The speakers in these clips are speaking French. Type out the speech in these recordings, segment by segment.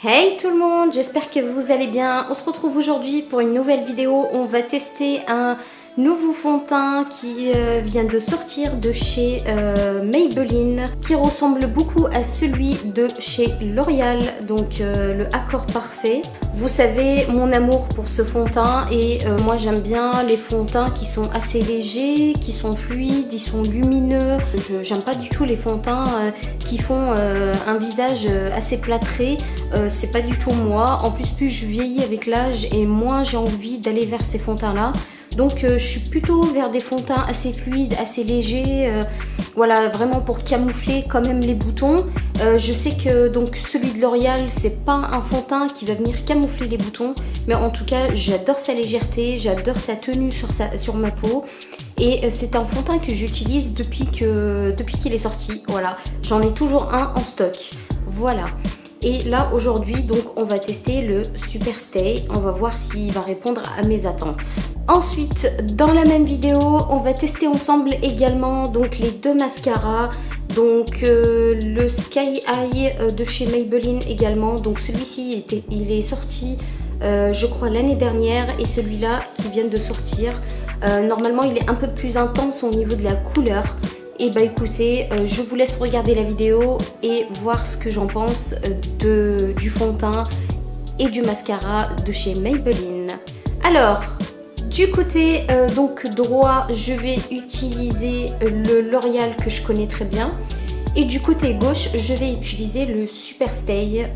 Hey tout le monde, j'espère que vous allez bien. On se retrouve aujourd'hui pour une nouvelle vidéo. On va tester un nouveau fond de teint qui vient de sortir de chez Maybelline, qui ressemble beaucoup à celui de chez L'Oréal, donc le Accord Parfait. Vous savez mon amour pour ce fond de teint et moi j'aime bien les fonds de teint qui sont assez légers, qui sont fluides, ils sont lumineux. J'aime pas du tout les fonds de teint qui font un visage assez plâtré. C'est pas du tout moi. En plus je vieillis avec l'âge et moins j'ai envie d'aller vers ces fonds de teint là. Donc je suis plutôt vers des fonds de teint assez fluides, assez légers, voilà, vraiment pour camoufler quand même les boutons. Je sais que donc celui de L'Oréal, c'est pas un fond de teint qui va venir camoufler les boutons, mais en tout cas j'adore sa légèreté, j'adore sa tenue sur ma peau. Et c'est un fond de teint que j'utilise depuis qu'il est sorti, voilà. J'en ai toujours un en stock, voilà. Et là aujourd'hui donc on va tester le Super Stay, on va voir s'il va répondre à mes attentes. Ensuite dans la même vidéo on va tester ensemble également donc les deux mascaras, donc le Sky High de chez Maybelline également, donc celui-ci il est sorti je crois l'année dernière, et celui-là qui vient de sortir, normalement il est un peu plus intense au niveau de la couleur. Et bah écoutez, je vous laisse regarder la vidéo et voir ce que j'en pense du fond de teint et du mascara de chez Maybelline. Alors, du côté donc droit, je vais utiliser le L'Oréal que je connais très bien. Et du côté gauche, je vais utiliser le Super Stay.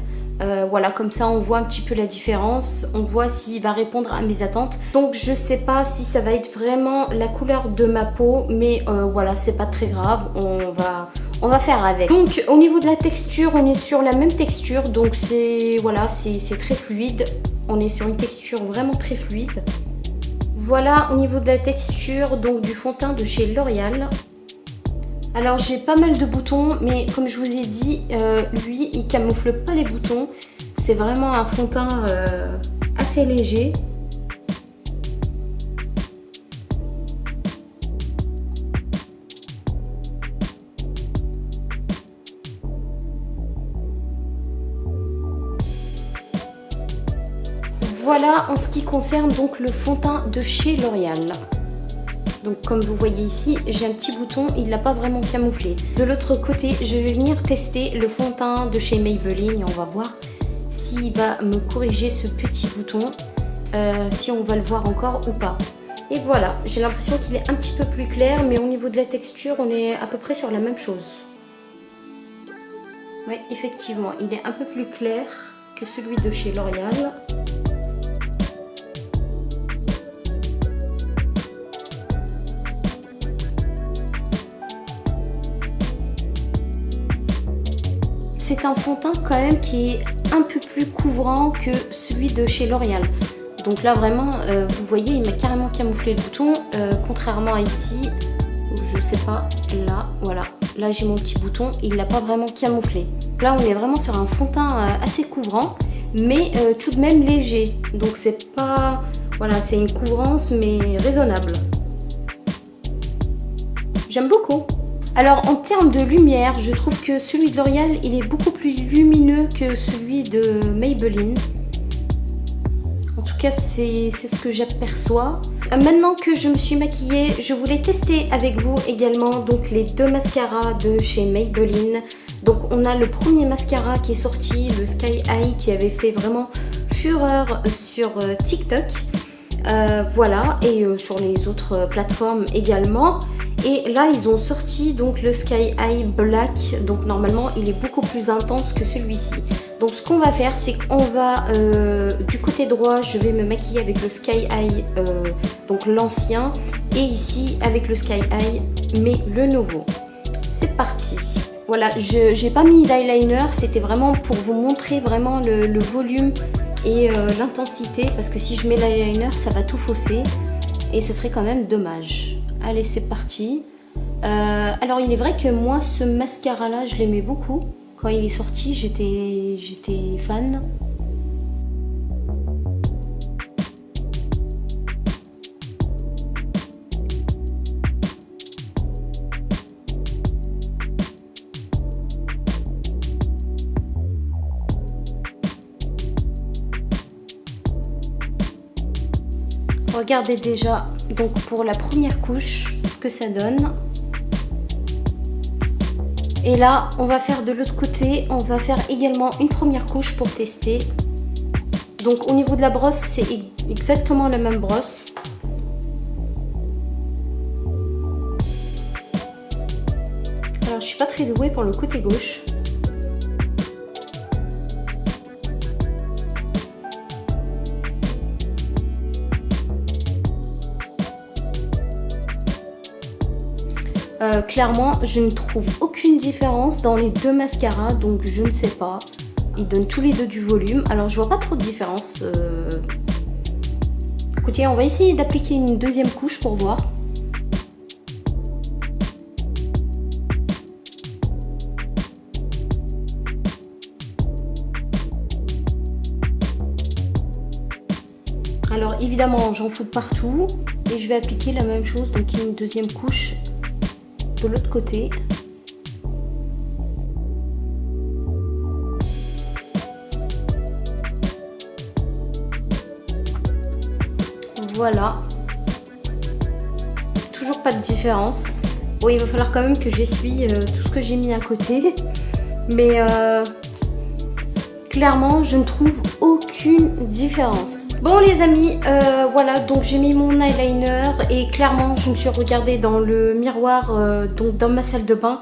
Voilà, comme ça on voit un petit peu la différence, on voit s'il va répondre à mes attentes. Donc je sais pas si ça va être vraiment la couleur de ma peau, mais voilà, c'est pas très grave, on va faire avec. Donc au niveau de la texture, on est sur la même texture, donc c'est voilà, c'est très fluide. On est sur une texture vraiment très fluide. Voilà au niveau de la texture donc du fond de teint de chez L'Oréal. Alors j'ai pas mal de boutons, mais comme je vous ai dit, lui il camoufle pas les boutons. C'est vraiment un fond de teint assez léger. Voilà en ce qui concerne donc le fond de teint de chez L'Oréal. Donc comme vous voyez ici, j'ai un petit bouton, il l'a pas vraiment camouflé. De l'autre côté, je vais venir tester le fond de teint de chez Maybelline et on va voir s'il va me corriger ce petit bouton, si on va le voir encore ou pas. Et voilà, j'ai l'impression qu'il est un petit peu plus clair, mais au niveau de la texture, on est à peu près sur la même chose. Oui, effectivement, il est un peu plus clair que celui de chez L'Oréal. C'est un fond de teint quand même qui est un peu plus couvrant que celui de chez L'Oréal. Donc là vraiment, vous voyez, il m'a carrément camouflé le bouton, contrairement à ici, où je sais pas, là, voilà. Là j'ai mon petit bouton, il l'a pas vraiment camouflé. Là on est vraiment sur un fond de teint assez couvrant, mais tout de même léger. Donc c'est pas, voilà, c'est une couvrance mais raisonnable. J'aime beaucoup. Alors en termes de lumière, je trouve que celui de L'Oréal, il est beaucoup plus lumineux que celui de Maybelline. En tout cas, c'est ce que j'aperçois. Maintenant que je me suis maquillée, je voulais tester avec vous également donc les deux mascaras de chez Maybelline. Donc on a le premier mascara qui est sorti, le Sky High, qui avait fait vraiment fureur sur TikTok. Voilà, et sur les autres plateformes également. Et là ils ont sorti donc le Sky High Black, donc normalement il est beaucoup plus intense que celui-ci. Donc ce qu'on va faire, c'est qu'on va du côté droit, je vais me maquiller avec le Sky High, donc l'ancien, et ici avec le Sky High mais le nouveau. C'est parti. Voilà, j'ai pas mis l'eyeliner, c'était vraiment pour vous montrer vraiment le volume et l'intensité, parce que si je mets l'eyeliner ça va tout fausser et ce serait quand même dommage. Allez, c'est parti. Alors il est vrai que moi ce mascara là je l'aimais beaucoup. Quand il est sorti j'étais fan. Regardez déjà donc pour la première couche ce que ça donne. Et là on va faire de l'autre côté, on va faire également une première couche pour tester. Donc au niveau de la brosse, c'est exactement la même brosse. Alors je suis pas très douée pour le côté gauche. Clairement, je ne trouve aucune différence dans les deux mascaras, donc je ne sais pas. Ils donnent tous les deux du volume, alors je vois pas trop de différence. Écoutez, on va essayer d'appliquer une deuxième couche pour voir. Alors évidemment, j'en fous partout et je vais appliquer la même chose, donc une deuxième couche de l'autre côté. Voilà. Toujours pas de différence. Bon, il va falloir quand même que j'essuie tout ce que j'ai mis à côté. Mais clairement, je ne trouve aucune différence. Bon les amis, voilà, donc j'ai mis mon eyeliner et clairement, je me suis regardée dans le miroir, donc dans ma salle de bain,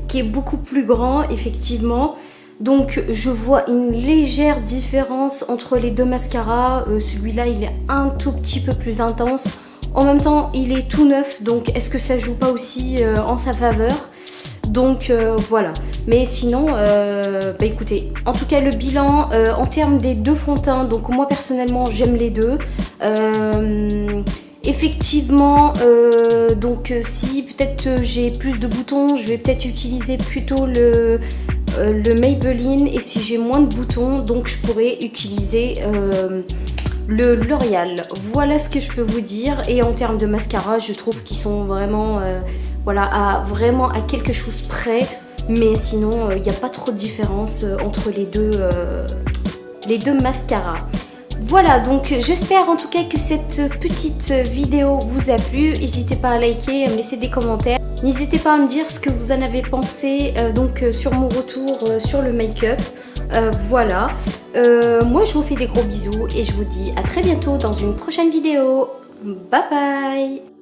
qui est beaucoup plus grand, effectivement. Donc je vois une légère différence entre les deux mascaras. Celui-là, il est un tout petit peu plus intense. En même temps, il est tout neuf, donc est-ce que ça joue pas aussi en sa faveur? Donc voilà, mais sinon, bah écoutez, en tout cas le bilan en termes des deux fonds de teint, donc moi personnellement j'aime les deux. Effectivement, donc si peut-être j'ai plus de boutons, je vais peut-être utiliser plutôt le Maybelline, et si j'ai moins de boutons, donc je pourrais utiliser le L'Oréal. Voilà ce que je peux vous dire. Et en termes de mascara, je trouve qu'ils sont vraiment voilà, vraiment à quelque chose près, mais sinon il n'y a pas trop de différence entre les deux mascaras. Voilà, donc j'espère en tout cas que cette petite vidéo vous a plu. N'hésitez pas à liker, à me laisser des commentaires. N'hésitez pas à me dire ce que vous en avez pensé donc sur mon retour sur le make-up. Voilà, moi je vous fais des gros bisous et je vous dis à très bientôt dans une prochaine vidéo. Bye bye.